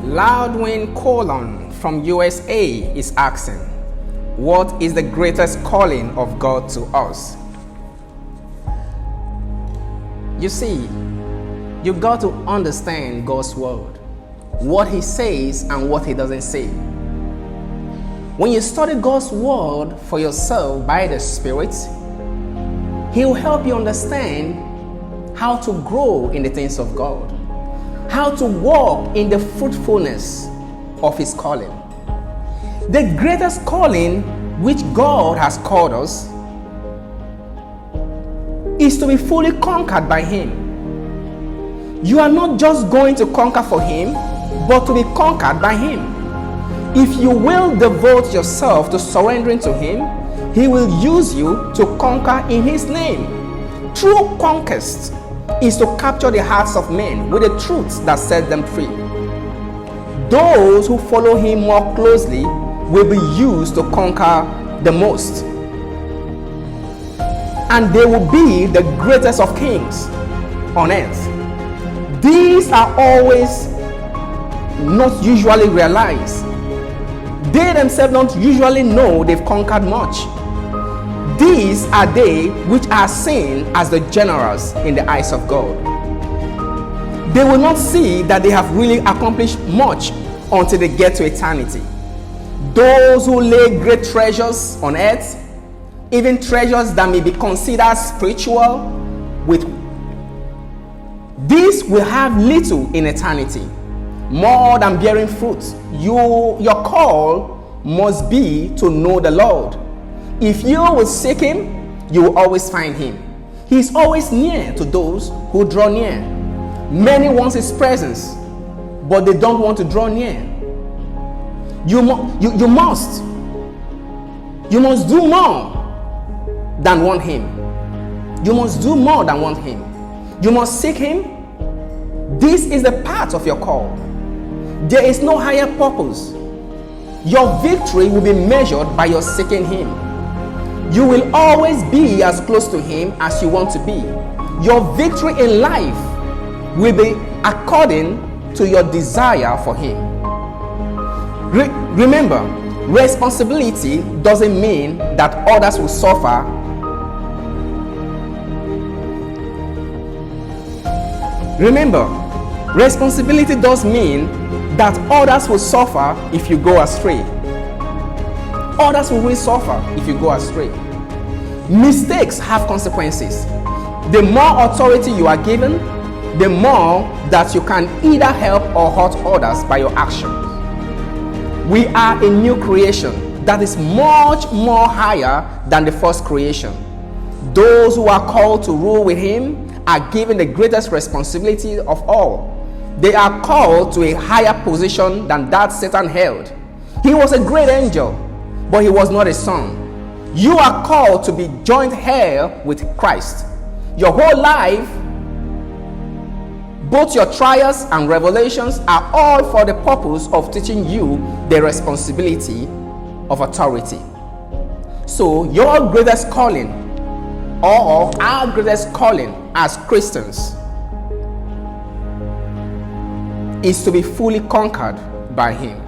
Loudwin Colon from USA is asking, what is the greatest calling of God to us? You see, you got to understand God's word, what he says and what he doesn't say. When you study God's word for yourself by the Spirit, he will help you understand how to grow in the things of God, how to walk in the fruitfulness of his calling. The greatest calling which God has called us is to be fully conquered by him. You are not just going to conquer for him, but to be conquered by him. If you will devote yourself to surrendering to him, he will use you to conquer in his name. True conquest is to capture the hearts of men with the truths that set them free. Those who follow him more closely will be used to conquer the most, and they will be the greatest of kings on earth. These are always not usually realized. They themselves don't usually know they've conquered much. These are they which are seen as the generals in the eyes of God. They will not see that they have really accomplished much until they get to eternity. Those who lay great treasures on earth, even treasures that may be considered spiritual, these will have little in eternity, more than bearing fruit. Your call must be to know the Lord. If you will seek him, you will always find him. He is always near to those who draw near. Many want his presence, but they don't want to draw near. You must do more than want him. You must do more than want him. You must seek him. This is the part of your call. There is no higher purpose. Your victory will be measured by your seeking him. You will always be as close to him as you want to be. Your victory in life will be according to your desire for him. Remember, responsibility doesn't mean that others will suffer. Remember, responsibility does mean that others will suffer if you go astray. Others will really suffer if you go astray. Mistakes have consequences. The more authority you are given, the more that you can either help or hurt others by your actions. We are a new creation that is much more higher than the first creation. Those who are called to rule with him are given the greatest responsibility of all. They are called to a higher position than that Satan held. He was a great angel, but he was not a son. You are called to be joint heir with Christ. Your whole life, both your trials and revelations, are all for the purpose of teaching you the responsibility of authority. So your greatest calling, or our greatest calling as Christians, is to be fully conquered by him.